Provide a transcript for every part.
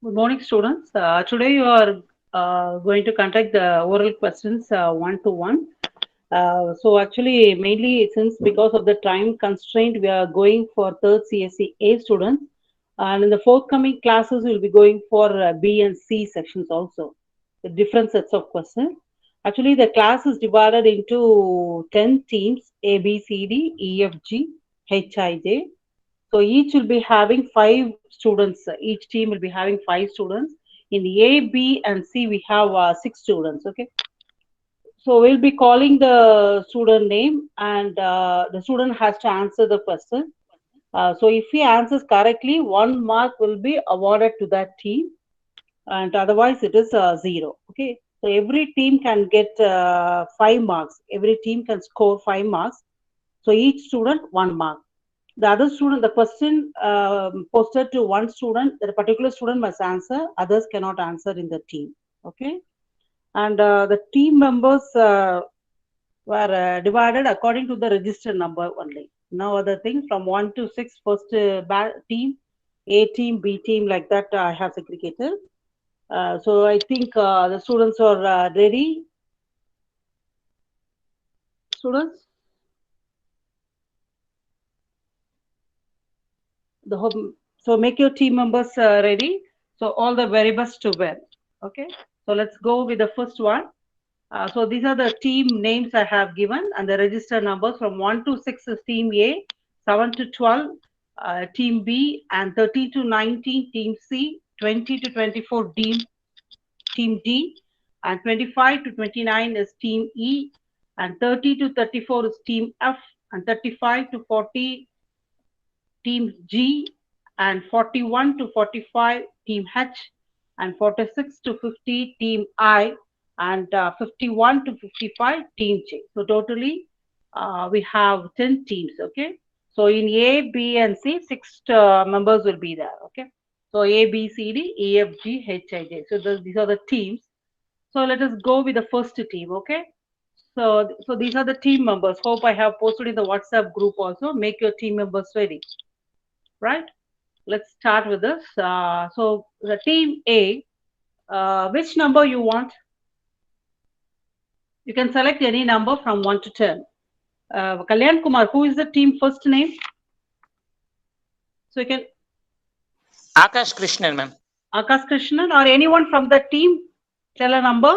Good morning, students. Today you are going to conduct the oral questions one to one. So actually, mainly since because of the time constraint, we are going for third CSE A students, and in the forthcoming classes, we will be going for B and C sections also, with different sets of questions. Actually, the class is divided into 10 teams: A, B, C, D, E, F, G, H, I, J. So each will be having five students. Each team will be having five students. In the A, B, and C, we have six students. Okay. So we'll be calling the student name, and the student has to answer the question. So if he answers correctly, 1 mark will be awarded to that team, and otherwise it is zero. Okay. So every team can get 5 marks. Every team can score 5 marks. So each student 1 mark. The other student, the question posted to one student, that a particular student must answer, others cannot answer in the team. Okay. And the team members were divided according to the register number only. No other thing. From 1 to 6, first team, A team, B team, like that I have segregated. So I think the students are ready. Students, the home, so make your team members ready. So all the very best to win. Okay. So let's go with the first one. So these are the team names I have given, and the register numbers from 1 to 6 is team A, 7 to 12 team B, and 13 to 19 team C, 20 to 24 team D, and 25 to 29 is team E, and 30 to 34 is team F, and 35 to 40 team G, and 41 to 45 team H, and 46 to 50 team I, and 51 to 55 team J. So totally we have 10 teams. Okay. So in A, B, and C, six members will be there. Okay. So A, B, C, D, E, F, G, H, I, J. So these are the teams. So let us go with the first team. Okay. So these are the team members. Hope I have posted in the WhatsApp group also. Make your team members ready. Right. Let's start with this. So the team A, which number you want? You can select any number from 1 to 10. Kalyan Kumar, who is the team first name? So you can Akash Krishnan, ma'am. Akash Krishnan or anyone from the team tell a number.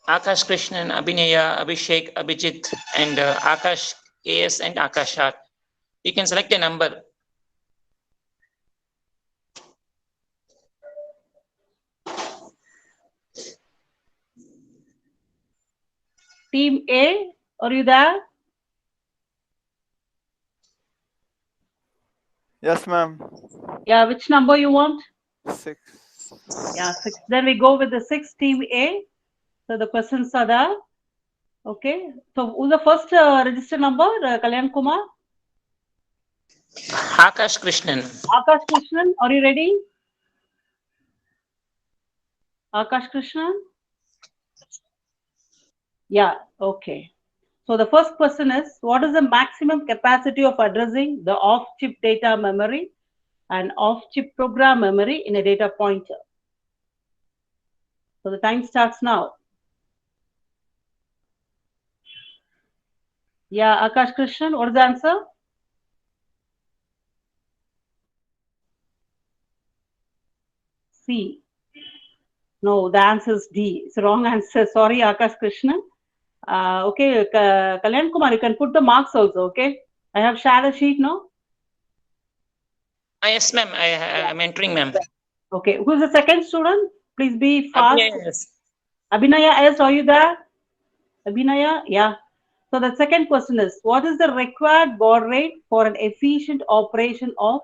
Akash Krishnan, Abhinaya, Abhishek, Abhijit, and Akash AS and Akash R. You can select a number. Team A, are you there? Yes, ma'am. Yeah, which number you want? 6. Yeah, 6. Then we go with the 6 team A. So the questions are there. Okay. So who's the first register number? Kalyan Kumar? Akash Krishnan. Akash Krishnan, are you ready? Akash Krishnan? Yeah, okay. So the first question is, what is the maximum capacity of addressing the off-chip data memory and off-chip program memory in a data pointer? So the time starts now. Yeah, Akash Krishnan, what is the answer? C. No, the answer is D. It's the wrong answer. Sorry, Akash Krishnan. Okay, Kalyan Kumar, you can put the marks also, okay? I have shared a sheet, no? Yes, ma'am. I'm entering, ma'am. Okay, who's the second student? Please be fast. Abhinaya, yes. Abhinaya S, are you there? Abhinaya? Yeah. So the second question is, what is the required baud rate for an efficient operation of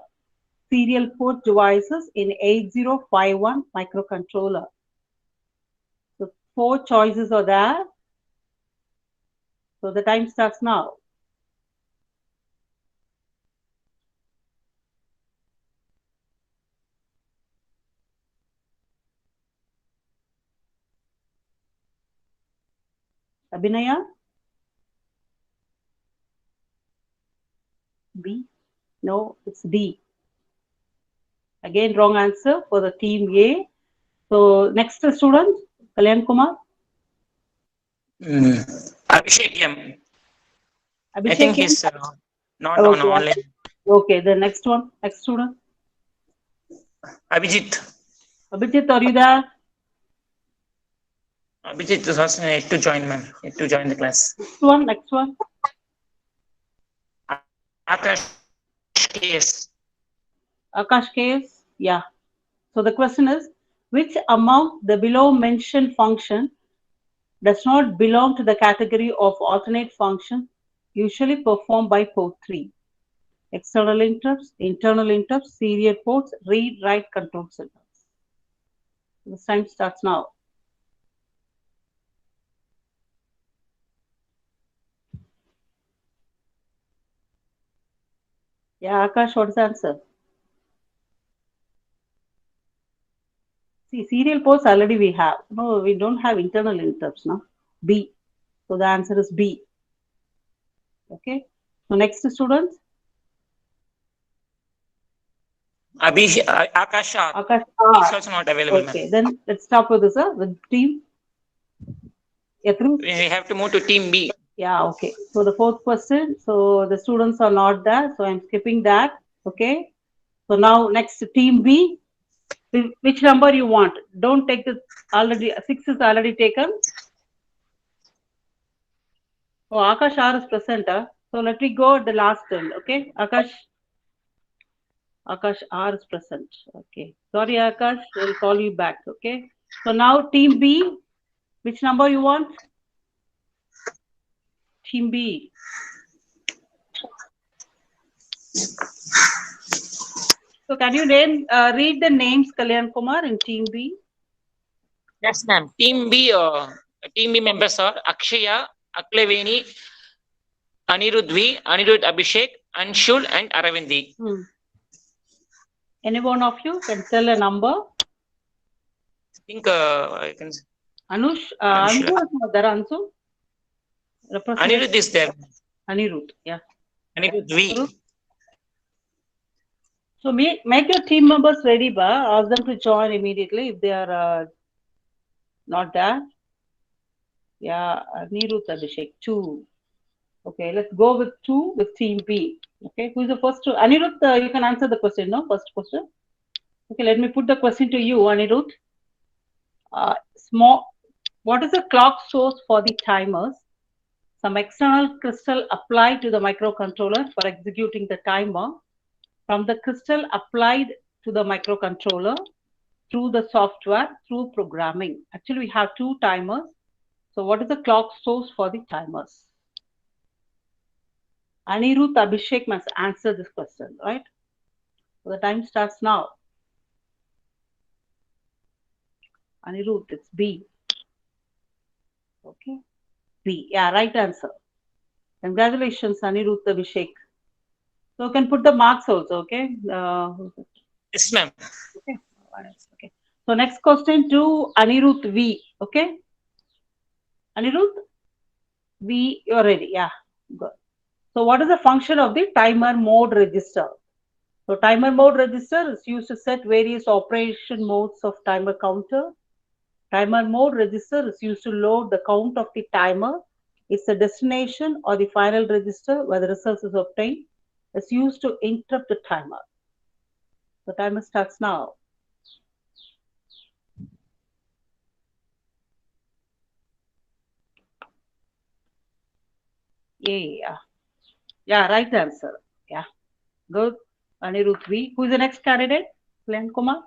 serial port devices in 8051 microcontroller? So four choices are there. So the time starts now. Abhinaya? B. No, it's D. Again, wrong answer for the team A. So next student, Kalyan Kumar. Abhishek M. I think Abhishek. he's not on Okay. online. Okay, the next one, next student. Abhijit. Abhijit, are you there? Abhijit is also yet to join, man. Yet to join the class. Next one. Akash KS. Akash case, yeah. So the question is, which among the below mentioned function does not belong to the category of alternate function usually performed by port 3? External interrupts, internal interrupts, serial ports, read, write control signals. This time starts now. Yeah, Akash, what is the answer? See, serial ports already we have. No, we don't have internal interrupts now. B. So the answer is B. Okay. So next students. Akash R. Akash He's R. also not available, Okay. man. Then let's start with this, with team. We have to move to team B. Yeah, okay. So the fourth question. So the students are not there. So I'm skipping that. Okay. So now next team B. Which number you want? Don't take the already 6 is already taken. Oh, Akash R is present. So let me go at the last turn. Okay. Akash R is present. Okay. Sorry, Akash. We'll call you back. Okay. So now team B. Which number you want? Team B. So can you then read the names, Kalyan Kumar, in team B? Yes, ma'am. Team B members are Akshaya, Akleveni, Anirudh Abhishek, Anshul, and Aravindi. Any one of you can tell a number? I think I can. Anush, Anju is not there, Anju? Anirudh is there. Anirudh, yeah. Anirudh V. So make your team members ready, ba. Ask them to join immediately if they are not there. Yeah, Anirudh Abhishek, 2. Okay, let's go with 2 with team B. Okay, who is the first? Anirudh, you can answer the question, no? First question. Okay, let me put the question to you, Anirudh. What is the clock source for the timers? Some external crystal applied to the microcontroller for executing the timer. From the crystal applied to the microcontroller through the software, through programming. Actually, we have 2 timers. So what is the clock source for the timers? Anirudh Abhishek must answer this question, right? So the time starts now. Anirudh, it's B. Okay. B. Yeah, right answer. Congratulations, Anirudh Abhishek. So you can put the marks also, okay? Yes, ma'am. Okay. Okay. So next question to Anirudh V. Okay. Anirudh V, you're ready. Yeah. Good. So what is the function of the timer mode register? So timer mode register is used to set various operation modes of timer counter. Timer mode register is used to load the count of the timer. It's the destination or the final register where the result is obtained. It's used to interrupt the timer. The timer starts now. Yeah. Yeah, right answer. Yeah. Good. Anirudh V. Who is the next candidate? Glenn Kumar.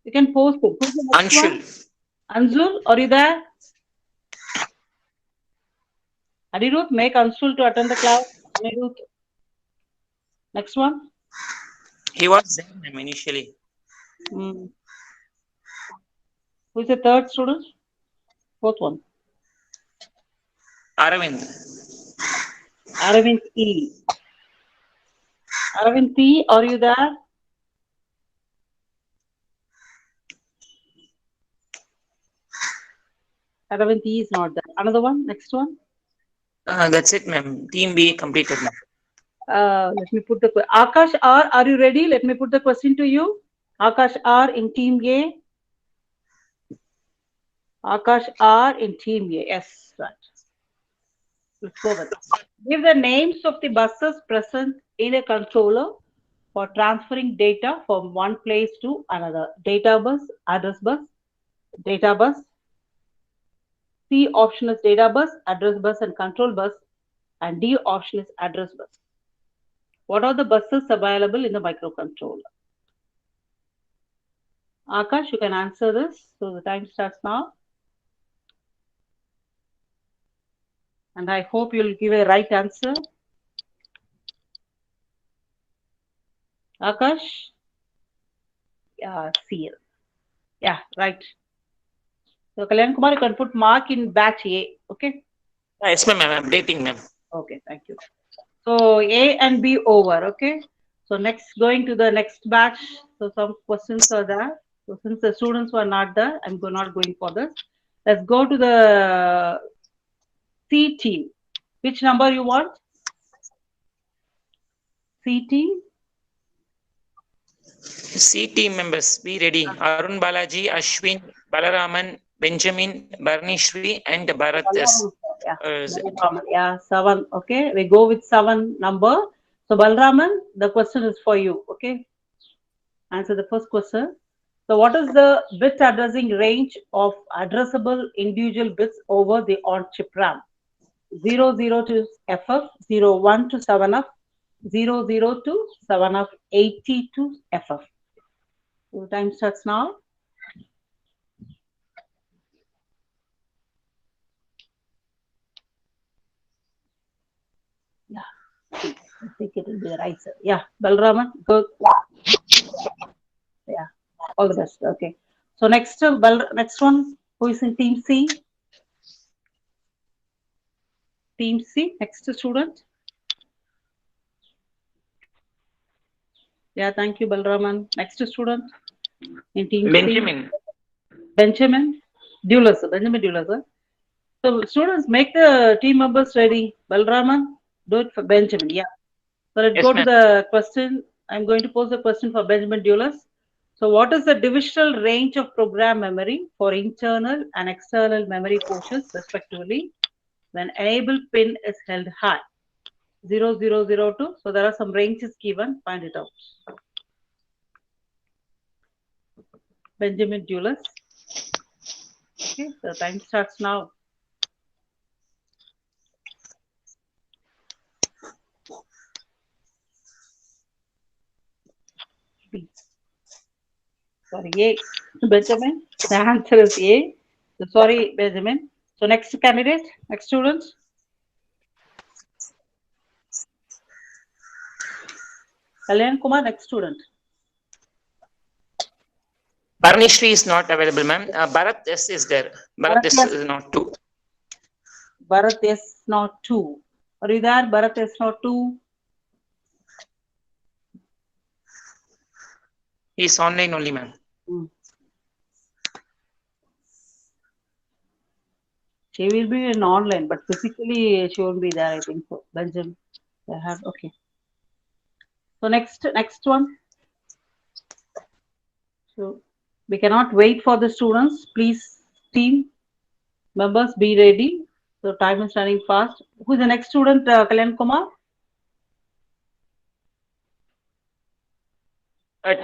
You can post it. Who's the next Anshul. one? Anshul, are you there? Anirudh, make Anshul to attend the class. Anirudh. Next one. He was there initially. Who is the third student? Fourth one. Aravind. Aravind E. Aravind P, are you there? Aravind E is not there. Another one, next one. That's it, ma'am. Team B completed, ma'am. Let me put the Akash R. Are you ready? Let me put the question to you. Akash R in Team A. Akash R in Team A. Yes, right. Let's go with it. Give the names of the buses present in a controller for transferring data from one place to another. Data bus, address bus, data bus. C option is data bus, address bus, and control bus. And D option is address bus. What are the buses available in the microcontroller? Akash, you can answer this. So the time starts now. And I hope you'll give a right answer. Akash? Yeah, C. Yeah, right. So Kalyan Kumar, you can put mark in batch A. Okay? Yes, ma'am. I'm updating, ma'am. Okay, thank you. So A and B over. Okay? So next, going to the next batch. So some questions are there. So since the students were not there, I'm not going for this. Let's go to the C team. Which number you want? C team? C team members, be ready. Arun Balaji, Ashwin, Balaraman, Benjamin, Barnishri, and Bharat S. Yeah, yeah, 7. Okay, we go with 7 number. So Balraman, the question is for you. Okay, answer the first question. So what is the bit addressing range of addressable individual bits over the on-chip RAM? 00 to FF, 01 to 7F, 00 to 7F, 80 to FF. So time starts now. Yeah, I think it will be the right answer. Yeah, Balraman, go. Yeah, all the best. Okay. So next, next one, who is in Team C? Team C, next student. Yeah, thank you, Balraman. Next student in Team Benjamin. C. Benjamin Dulles. Benjamin Dulles. So students, make the team members ready. Balraman, do it for Benjamin. Yeah. So let's Yes, go to ma'am. the question. I'm going to pose the question for Benjamin Dulles. So what is the divisional range of program memory for internal and external memory portions respectively when enable pin is held high? 0002. So there are some ranges given. Find it out. Benjamin Dulles. Okay, the time starts now. B. Sorry, A. Benjamin. The answer is A. So sorry, Benjamin. So next candidate, next student. Kalyan Kumar, next student. Barnishri is not available, ma'am. Bharat S is there. Bharat S is not 2. Bharat is not 2. Are you there? Bharat is not 2. He's online only, ma'am. She will be in online, but physically she won't be there, I think so. Benjamin. Okay. So next one. So we cannot wait for the students. Please, team members, be ready. So time is running fast. Who is the next student, Kalyan Kumar?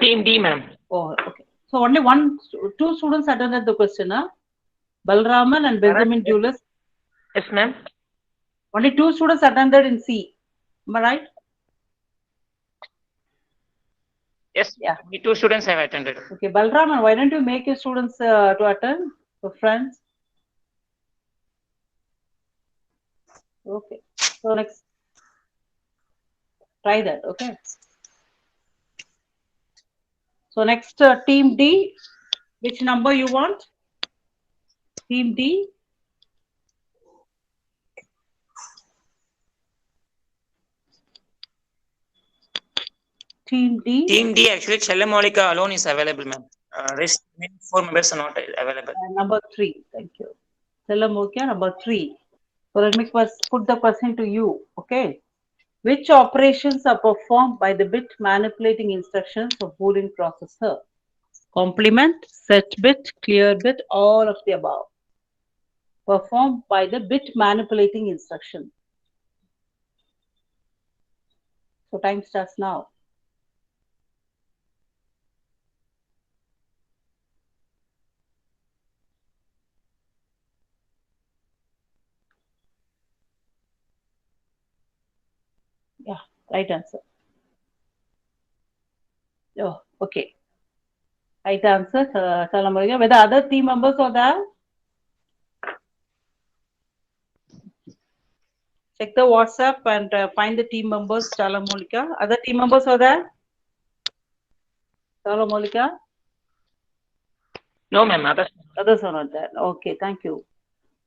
Team D, ma'am. Oh, okay. So only two students attended the question, huh? Balraman and Benjamin Dulles. Yes, ma'am. Only 2 students attended in C. Am I right? Yes, yeah. Only 2 students have attended. Okay, Balraman, why don't you make your students to attend, your friends? Okay. So next, try that. Okay. So next, team D, which number you want? Team D. Team D. Team D, actually, Chellamalika alone is available, ma'am. Rest 4 members are not available. Number 3. Thank you. Chellamalika, number 3. So let me first put the question to you. Okay. Which operations are performed by the bit manipulating instructions of Boolean processor? Complement, set bit, clear bit, all of the above. Performed by the bit manipulating instruction. So time starts now. Yeah, right answer. Oh, okay. Right answer, Salamurga. Whether other team members are there? Check the WhatsApp and find the team members, Salamurga. Other team members are there? Salamurga? No, ma'am. Others are not there. Okay, thank you.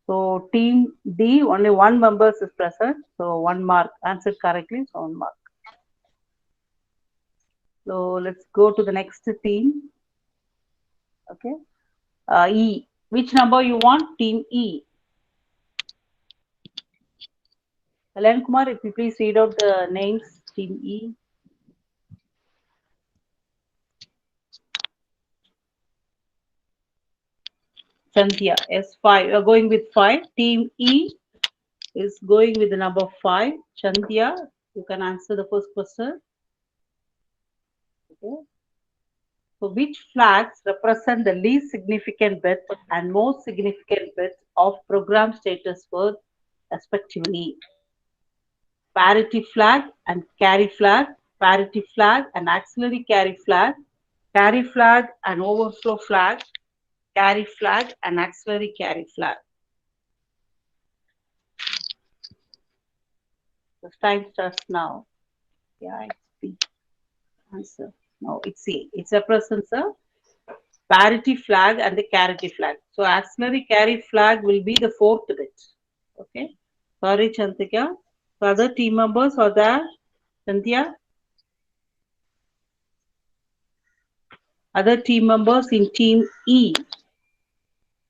So team D, only one member is present. So 1 mark. Answered correctly, so 1 mark. So let's go to the next team. Okay. E. Which number you want? Team E. Alan Kumar, if you please read out the names. Team E. Cynthia, S5. You are going with 5. Team E is going with the number 5. Chandya, you can answer the first question. Okay. So which flags represent the least significant bit and most significant bit of program status word respectively? Parity flag and carry flag, parity flag and auxiliary carry flag and overflow flag, carry flag and auxiliary carry flag. The time starts now. Yeah, it's B. Answer. No, it's C. It represents a parity flag and the carry flag. So auxiliary carry flag will be the fourth bit. Okay. Sorry, Chantika. So other team members are there. Cynthia? Other team members in team E.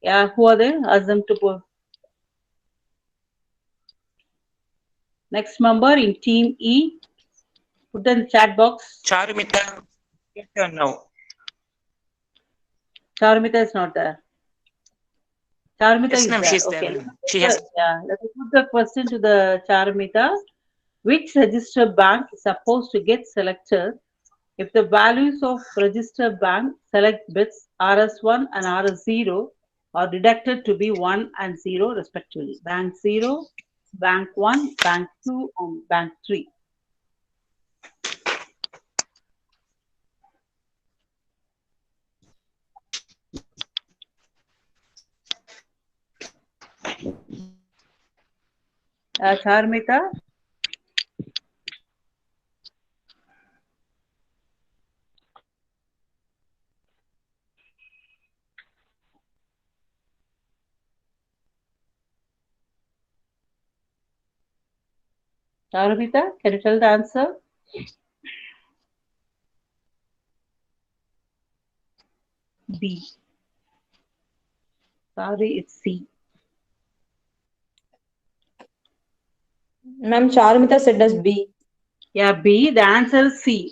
Yeah, who are they? Ask them to put. Next member in team E. Put in the chat box. Charumita, your turn now. Charmita is not there. Charmita Yes, is ma'am, there. she's Okay. there. She has. Yeah, let me put the question to the Charmita. Which register bank is supposed to get selected if the values of register bank select bits RS1 and RS0 are deducted to be 1 and 0 respectively? Bank 0, Bank 1, Bank 2, and Bank 3. Charmita? Charmita, can you tell the answer? B. Sorry, it's C. Ma'am, Charmita said as B. Yeah, B. The answer is C.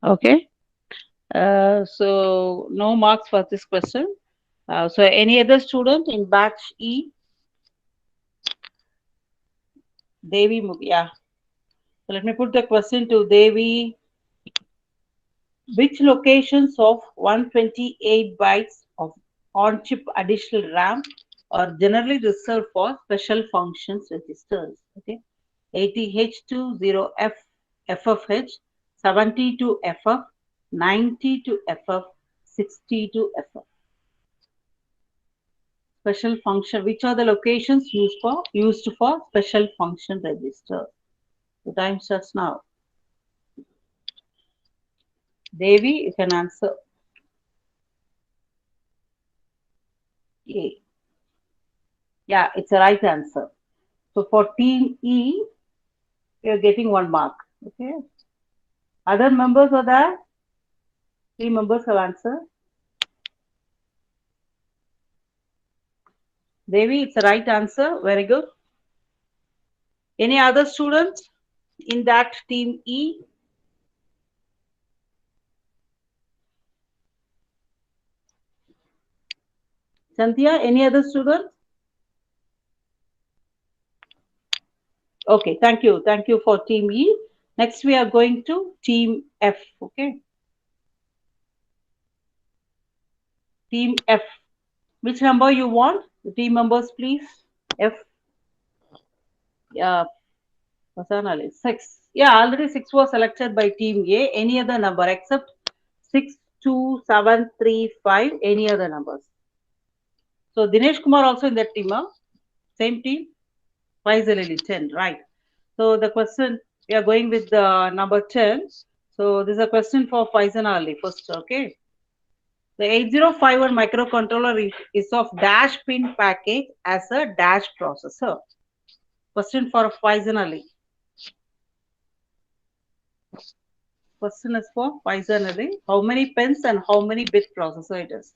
Okay. So no marks for this question. So any other student in batch E? Devi, yeah. So let me put the question to Devi. Which locations of 128 bytes of on-chip additional RAM are generally reserved for special functions registers? Okay. 80H20F FFH, 70 to FF, 90 to FF, 60 to FF. Special function. Which are the locations used for special function register? The time starts now. Devi, you can answer. A. Yeah, it's a right answer. So for team E, you're getting 1 mark. Okay. Other members are there? 3 members have answered. Devi, it's a right answer. Very good. Any other students in that team E? Cynthia, any other student? Okay, thank you. Thank you for team E. Next, we are going to team F. Okay. Team F. Which number you want? The team members, please. F. Yeah, personally. 6. Yeah, already 6 was selected by team A. Any other number except 6, 2, 7, 3, 5. Any other numbers? So Dinesh Kumar also in that team, huh? Same team? Faisal 10, right. So the question, we are going with the number 10. So this is a question for Faisal Ali first, okay. The 8051 microcontroller is of dash pin package as a dash processor. Question for Faisal Ali. Question is for Faisal Ali. How many pins and how many bit processor it is?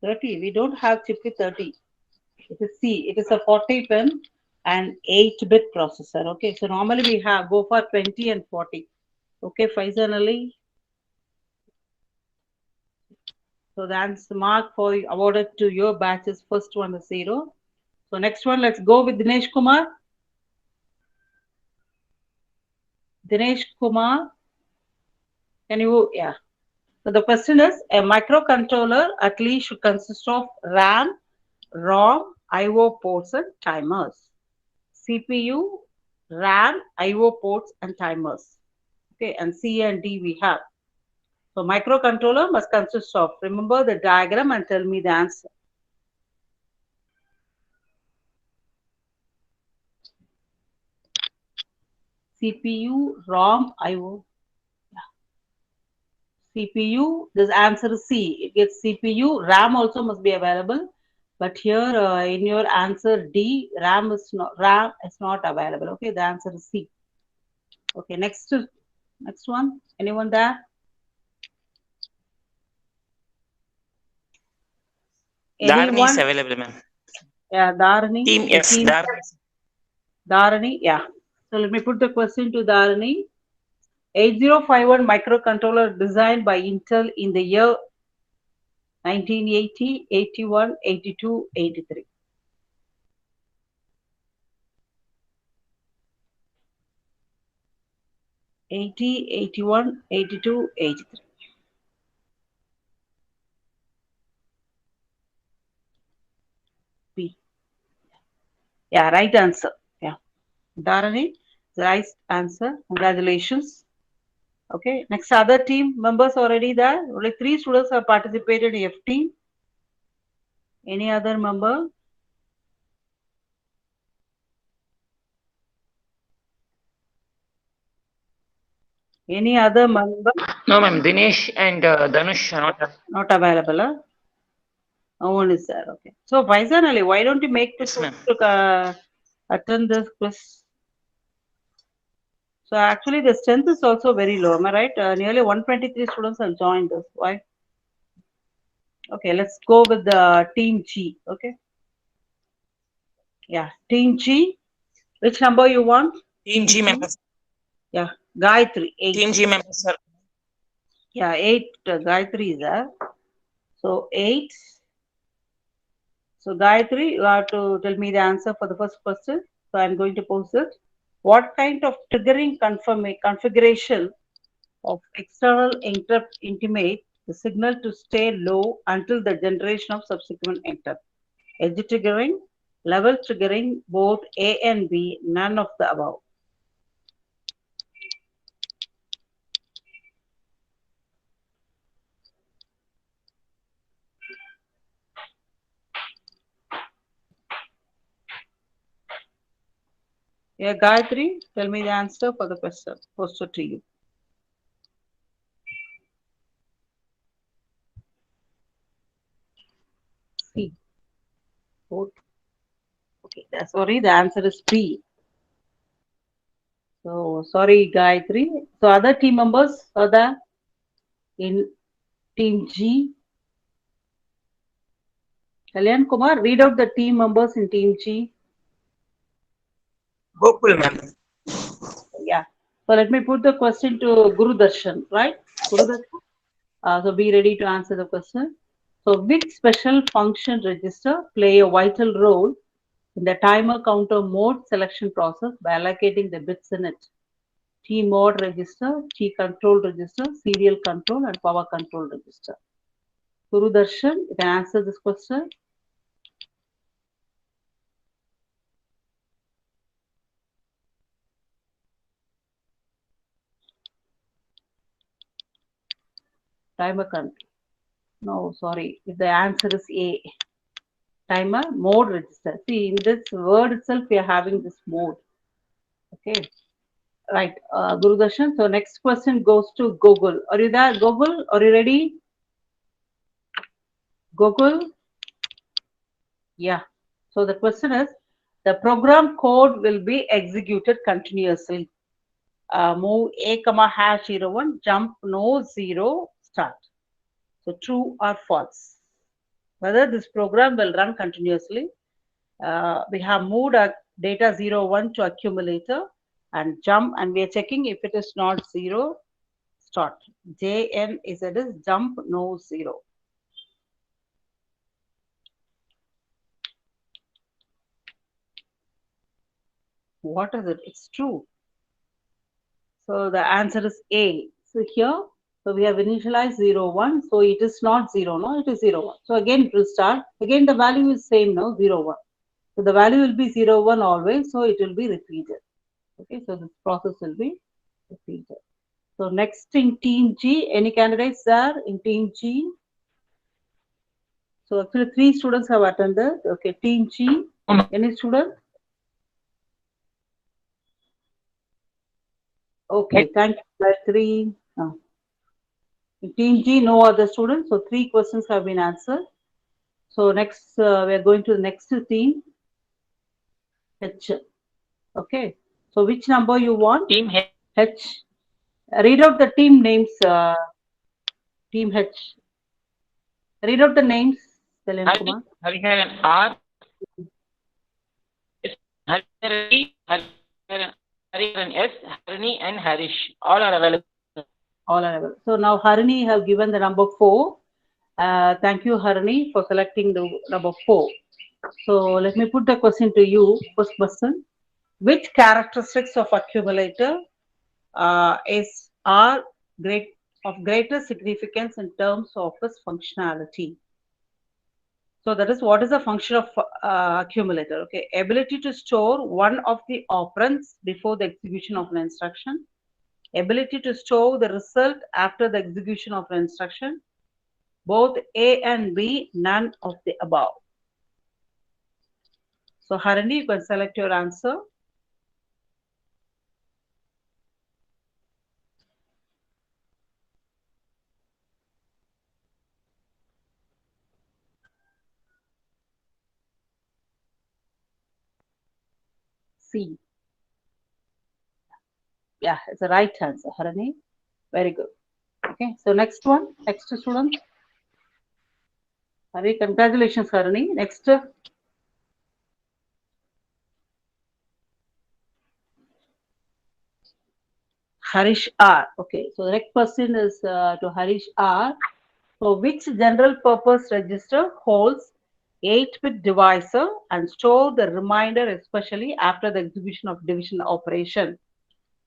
$30. We don't have chip with 30. It is C. It is a 40 pin and 8-bit processor. Okay, so normally we have go for 20 and 40. Okay, Faisal Ali. So that's the mark for awarded to your batches. First one is 0. So next one, let's go with Dinesh Kumar. Dinesh Kumar, can you, yeah. So the question is, a microcontroller at least should consist of RAM, ROM, IO ports and timers. CPU, RAM, IO ports and timers. Okay, and C and D we have. So microcontroller must consist of, remember the diagram and tell me the answer. CPU, ROM, IO. CPU, this answer is C. It gets CPU. RAM also must be available. But here in your answer D, RAM is not available. Okay, the answer is C. Okay, next one. Anyone there? Dharani is Anyone? available, ma'am. Yeah, Dharani. Team F. Dharani, yeah. So let me put the question to Dharani. 8051 microcontroller designed by Intel in the year 1980, 81, 82, 83. 80, 81, 82, 83. B. Yeah, right answer. Yeah. Dharani, the right answer. Congratulations. Okay. Next, other team members already there. Only 3 students have participated in F team. Any other member? Any other member? No, ma'am. Dinesh and Dhanush are not available. Huh? No one is there. Okay. So, Faizan Ali, why don't you make the Yes, ma'am. students to attend this quiz? So, actually, the strength is also very low. Am I right? Nearly 123 students have joined this. Why? Okay, let's go with the team G. Okay. Yeah, team G. Which number you want? Team G members. Yeah, Gayatri, 8. Team G members are. Yeah, 8. Gayatri is there. So, 8. So, Gayatri, you have to tell me the answer for the first question. So, I'm going to post it. What kind of triggering configuration of external interrupt intimate the signal to stay low until the generation of subsequent interrupt? Edge triggering, level triggering, both A and B, none of the above. Yeah, Gayatri, tell me the answer for the question posted to you. C. Both. Okay, sorry, the answer is B. So sorry, Gayatri. So other team members are there in team G. Kalyan Kumar, read out the team members in team G. Gokul, ma'am. Yeah. So let me put the question to Guru Darshan, right? Guru Darshan. So be ready to answer the question. So which special function register play a vital role in the timer counter mode selection process by allocating the bits in it? T mode register, T control register, serial control, and power control register. Guru Darshan, you can answer this question. Timer control. No, sorry. The answer is A. Timer mode register. See, in this word itself, we are having this mode. Okay. Right, Guru Darshan. So next question goes to Google. Are you there, Google? Are you ready? Google? Yeah. So the question is, the program code will be executed continuously. Move A, hash 01, jump no 0, start. So true or false. Whether this program will run continuously. We have moved our data 01 to accumulator and jump, and we are checking if it is not 0, start. JN is it is jump no 0. What is it? It's true. So the answer is A. So here, so we have initialized 0, 1. So it is not 0, no, it is 0, 1. So again, it will start. Again, the value is same now, 0, 1. So the value will be 0, 1 always. So it will be repeated. Okay, so this process will be repeated. So next in team G, any candidates there in team G? So actually 3 students have attended. Okay, team G, any student? Okay, thank you. 3. In team G, no other students. So 3 questions have been answered. So next, we are going to the next team, H. Okay. So which number you want? Team H. H. Read out the team names, team H. Read out the names, Kalyan Kumar. Hariharan R. Hariharan S. Harini and Harish. All are available. All are available. So now Harini have given the number 4. Thank you, Harini, for selecting the number 4. So let me put the question to you, first person. Which characteristics of accumulator are of greater significance in terms of its functionality? So that is what is the function of accumulator? Okay, ability to store one of the operands before the execution of an instruction, ability to store the result after the execution of an instruction, both A and B, none of the above. So Harini, you can select your answer. C. Yeah, it's the right answer, Harini. Very good. Okay, so next one, next student. Harini, congratulations, Harini. Next. Harish R. Okay, so the next question is to Harish R. So which general purpose register holds 8-bit divisor and store the remainder especially after the execution of division operation?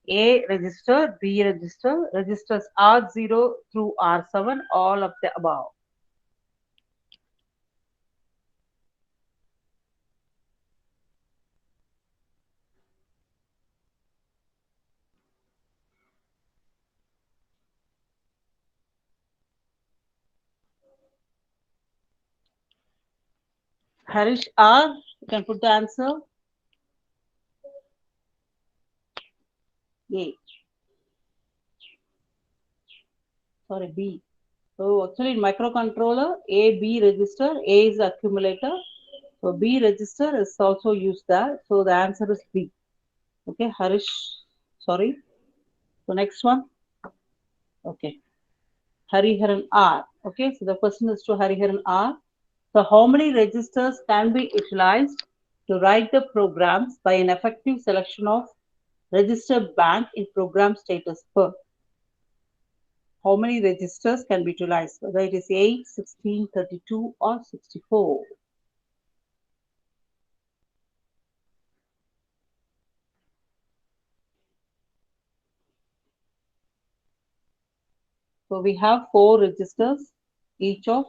A register, B register, registers R0 through R7, all of the above. Harish R, you can put the answer. A. Sorry, B. So actually in microcontroller, A, B register, A is accumulator. So B register is also used there. So the answer is B. Okay, Harish Sorry. So next one. Okay. Hariharan R. Okay, so the question is to Hariharan R. So how many registers can be utilized to write the programs by an effective selection of register bank in program status per? How many registers can be utilized, whether it is 8, 16, 32 or 64? So we have 4 registers, each of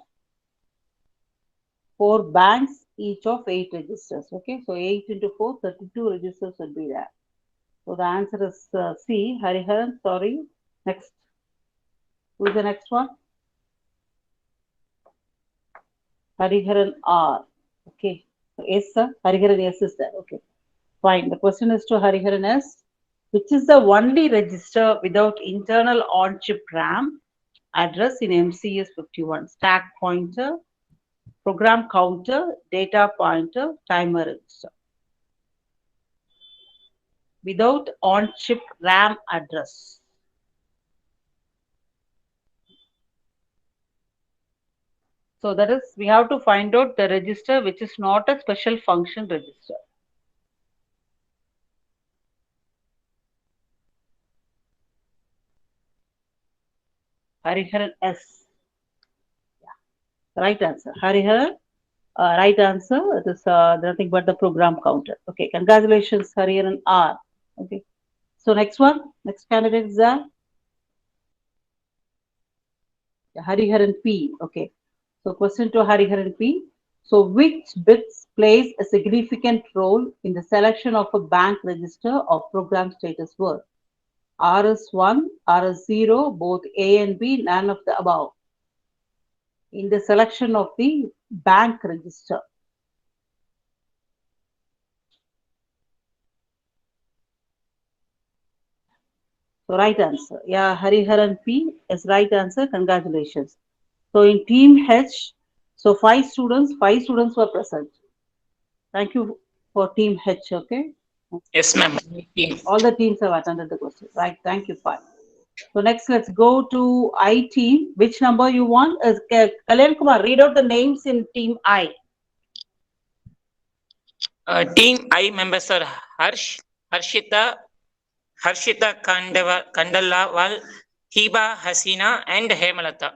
4 banks, each of 8 registers. Okay, so 8 into 4, 32 registers will be there. So the answer is C. Hariharan, sorry. Next. Who is the next one? Hariharan R. Okay. So yes, sir. Hariharan S is there. Okay. Fine. The question is to Hariharan S. Which is the only register without internal on-chip RAM address in MCS 51? Stack pointer, program counter, data pointer, timer register. Without on-chip RAM address. So that is, we have to find out the register which is not a special function register. Hariharan S. Yeah. Right answer. Hariharan, right answer. It is nothing but the program counter. Okay, congratulations, Hariharan R. Okay. So next one, next candidate is Hariharan P. Okay. So question to Hariharan P. So which bits plays a significant role in the selection of a bank register of program status word? RS1, RS0, both A and B, none of the above. In the selection of the bank register. So right answer. Yeah, Hariharan P is right answer. Congratulations. So in team H, so 5 students were present. Thank you for team H, okay? Yes, ma'am. All the teams have attended the question. Right, thank you, fine. So next, let's go to I team. Which number you want? Kalyan Kumar, read out the names in team I. Team I members are Harshita Kandalawal, Hiba Hasina, and Hemalata.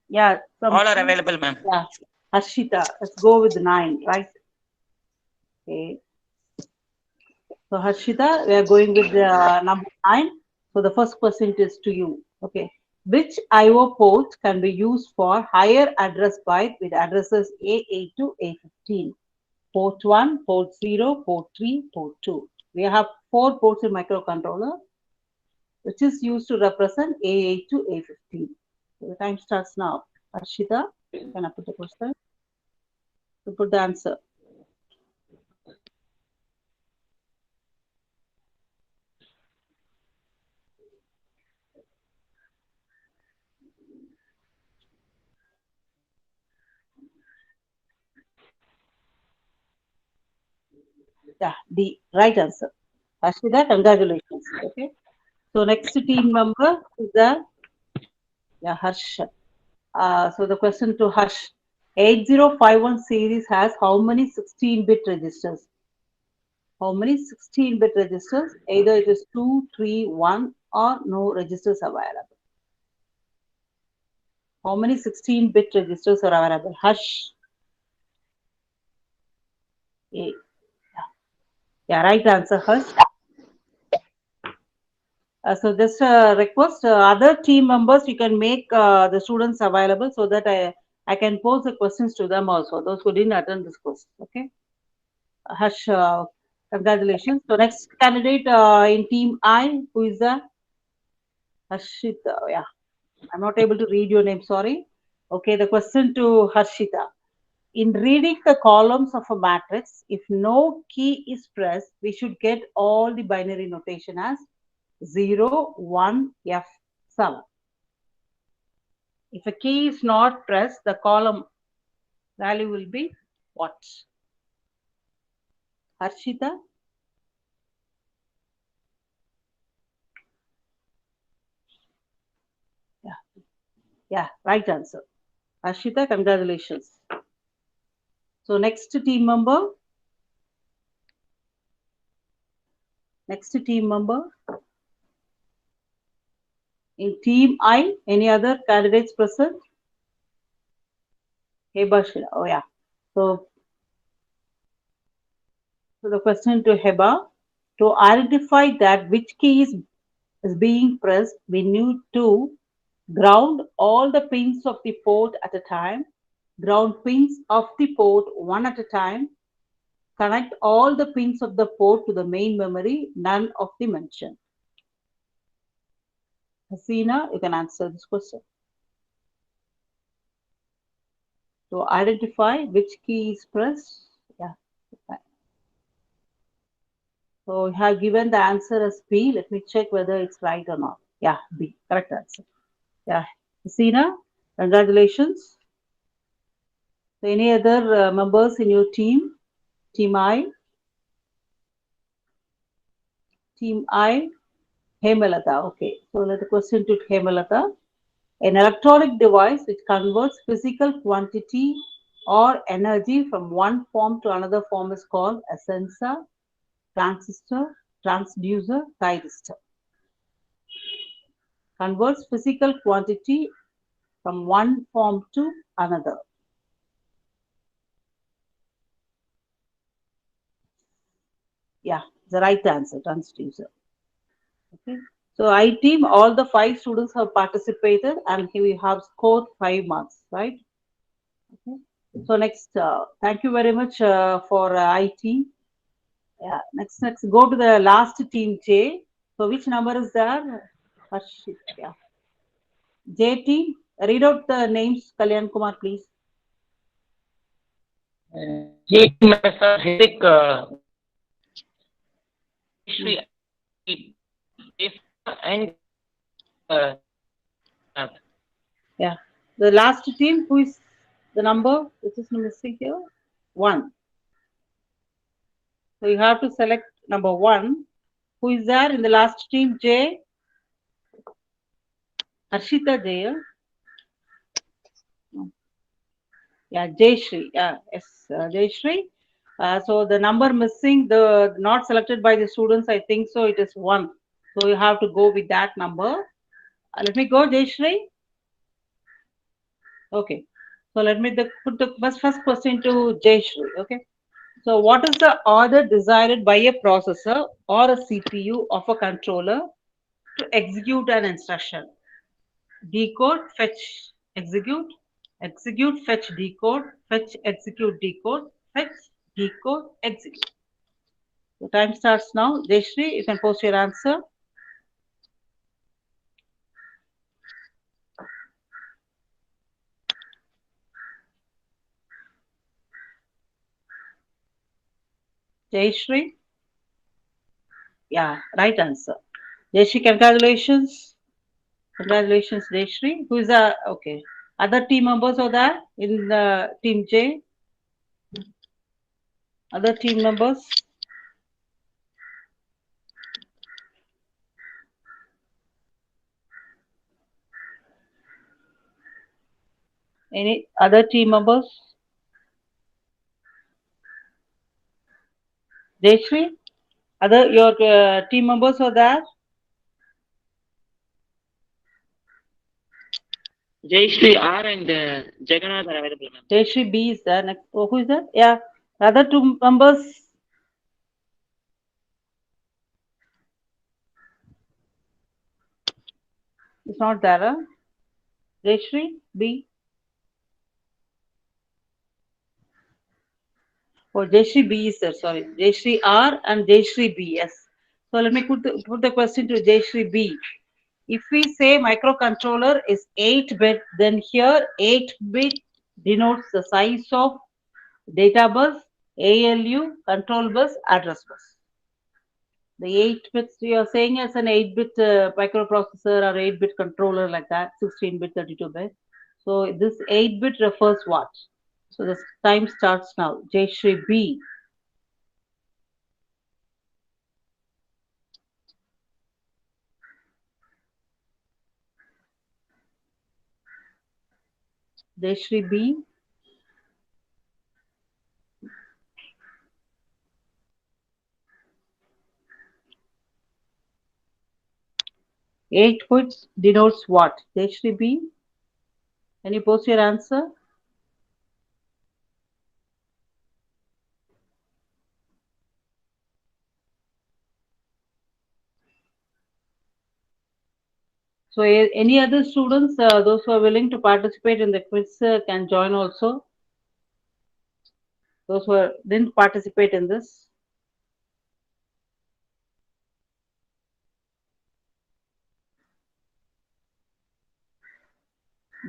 Yeah. All are available, ma'am. Yeah. Harshita, let's go with 9, right? Okay. So Harshita, we are going with the number 9. So the first question is to you. Okay. Which IO port can be used for higher address byte with addresses A8 to A15? Port 1, port 0, port 3, port 2. We have 4 ports in microcontroller, which is used to represent A8 to A15. So the time starts now. Harshita, can I put the question? To put the answer. Yeah, the right answer. Harshita, congratulations. Okay. So next team member is the Harsh. So the question to Harsh. 8051 series has how many 16-bit registers? How many 16-bit registers? Either it is 2, 3, 1 or no registers available. How many 16-bit registers are available? Harsh. Yeah, right answer, Harsh. So just request other team members, you can make the students available so that I can pose the questions to them also, those who didn't attend this course. Okay. Harsh, congratulations. So next candidate in team I, who is that? Harshita. Yeah, I'm not able to read your name, sorry. Okay, the question to Harshita. In reading the columns of a matrix, if no key is pressed, we should get all the binary notation as 0, 1, F7. If a key is not pressed, the column value will be what? Harshita? Yeah, right answer. Ashita, congratulations. So next team member. Next team member. In team I, any other candidates present? Heba Shila. Oh yeah. So the question to Heba, to identify that which key is being pressed, we need to ground all the pins of the port at a time, ground pins of the port one at a time, connect all the pins of the port to the main memory, none of the mentioned. Hasina, you can answer this question. To identify which key is pressed, yeah. So you have given the answer as B. Let me check whether it's right or not. Yeah, B, correct answer. Yeah, Hasina, congratulations. So any other members in your team? Team I? Team I, Hemalata. Okay, so let the question to Hemalata. An electronic device which converts physical quantity or energy from one form to another form is called a sensor, transistor, transducer, thyristor. Converts physical quantity from one form to another. Yeah, the right answer, transducer. Okay. So I team, all the 5 students have participated and we have scored 5 marks, right? Okay. So next, thank you very much for I team. Yeah, next, go to the last team J. So which number is there? Harshit, yeah. J team, read out the names, Kalyan Kumar, please. J members are Hrithik, Sri, and uh, Yeah. The last team, who is the number? Which is missing here? 1. So you have to select number 1. Who is there in the last team J? Harshita J. Yeah, Jayashree. Yeah, yes, Jayashree. So the number missing, the not selected by the students, I think so. It is 1. So you have to go with that number. Let me go, Jayashree. Okay. So let me put the first question to Jayashree. Okay. So what is the order desired by a processor or a CPU of a controller to execute an instruction? Decode, fetch, execute, execute, fetch, decode, fetch, execute, decode, fetch, decode, execute. The time starts now. Jayashree, you can post your answer. Jayashree? Yeah, right answer. Jayashree, congratulations. Congratulations, Jayashree. Who is the, okay. Other team members are there in the team J? Other team members? Any other team members? Jayashree? Other, your team members are there? Jayashree R and Jagannath are available, ma'am. Jayashree B is there. Next, oh, who is that? Yeah. Other 2 members? It's not there, huh? Jayashree B. Oh, Jayashree B is there, sorry. Jayashree R and Jayashree B, yes. So let me put the question to Jayashree B. If we say microcontroller is 8-bit, then here 8-bit denotes the size of data bus, ALU, control bus, address bus. The 8 bits we are saying as an 8-bit microprocessor or 8-bit controller like that, 16-bit, 32-bit. So this 8-bit refers what? So the time starts now. Jayashree B. Jayashree B. Eight foot denotes what? Jayashree B. Can you post your answer? So any other students, those who are willing to participate in the quiz can join also. Those who didn't participate in this.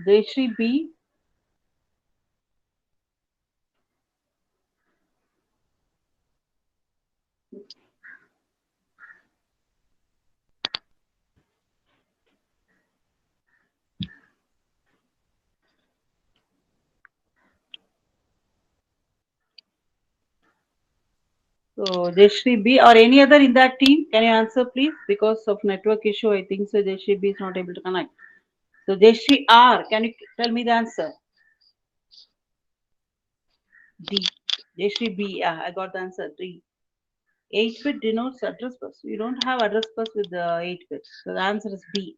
Jayashree B. So Jayashree B or any other in that team, can you answer please? Because of network issue, I think so Jayashree B is not able to connect. So Jayashree R, can you tell me the answer? D. Jayashree B, yeah, I got the answer. D. 8-bit denotes address bus. We don't have address bus with the 8-bit. So the answer is B.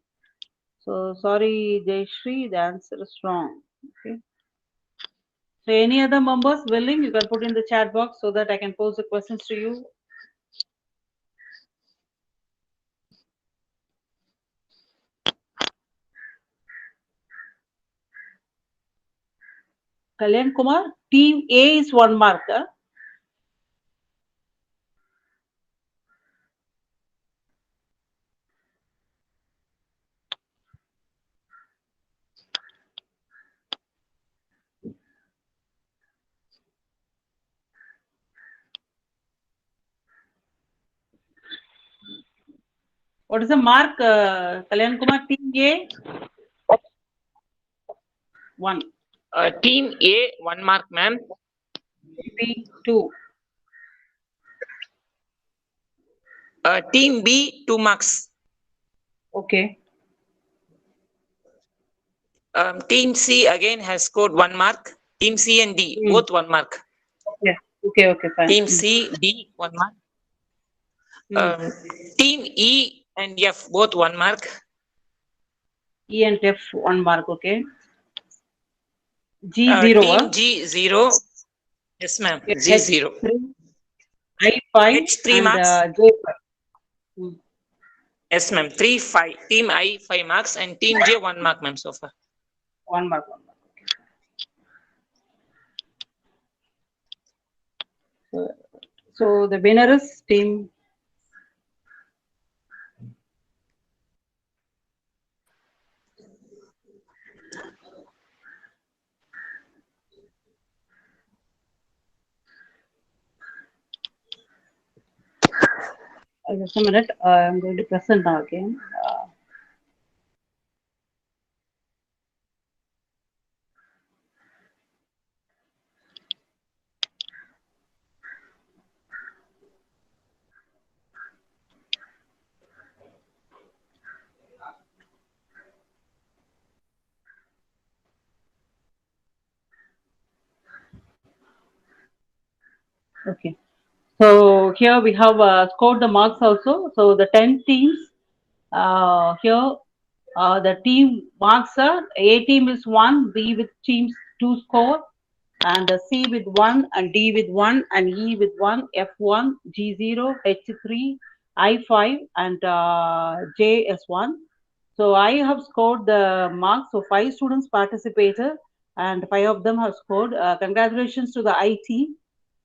So sorry, Jayashree, the answer is wrong. Okay. So any other members willing, you can put in the chat box so that I can pose the questions to you. Kalyan Kumar, team A is 1 mark. Huh? What is the mark, Kalyan Kumar? Team A? 1. Team A, 1 mark, ma'am. B, 2. Team B, 2 marks. Okay. Team C again has scored 1 mark. Team C and D, both 1 mark. Okay, okay, fine. Team C, D, 1 mark. Team E and F, both 1 mark. E and F, 1 mark, okay. G, 0. Team G, 0. Yes, ma'am. G, 0. I, 5. H, 3 and, marks. J, 5. Yes, ma'am. 3, 5. Team I, 5 marks. And Team J, 1 mark, ma'am, so far. 1 mark, 1 mark. Okay. So the winner is team. Just a minute. I'm going to present now again. Okay. So here we have scored the marks also. So the 10 teams here, the team marks are A team is 1, B with teams 2 score, and C with 1, and D with 1, and E with 1, F1, G0, H3, I5, and J is 1. So I have scored the marks. So 5 students participated, and 5 of them have scored. Congratulations to the I team.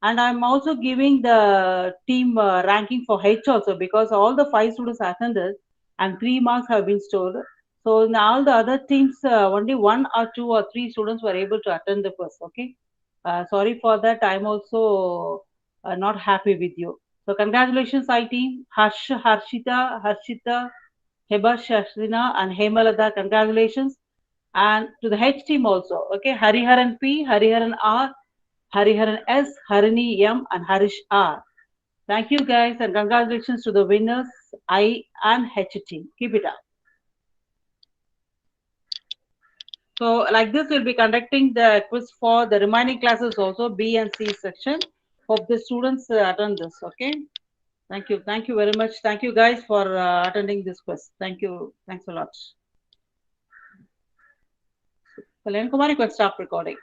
And I'm also giving the team ranking for H also, because all the 5 students attended and 3 marks have been stored. So in all the other teams, only 1 or 2 or 3 students were able to attend the quiz. Okay. Sorry for that. I'm also not happy with you. So congratulations, I team. Harshita, Heba Shashrina, and Hemalada. Congratulations. And to the H team also. Okay. Hariharan P, Hariharan R, Hariharan S, Harini M, and Harish R. Thank you guys, and congratulations to the winners, I and H team. Keep it up. So like this, we'll be conducting the quiz for the remaining classes also, B and C section. Hope the students attend this, okay? Thank you. Thank you very much. Thank you guys for attending this quiz. Thank you. Thanks a lot. Kalyan Kumar, you can stop recording.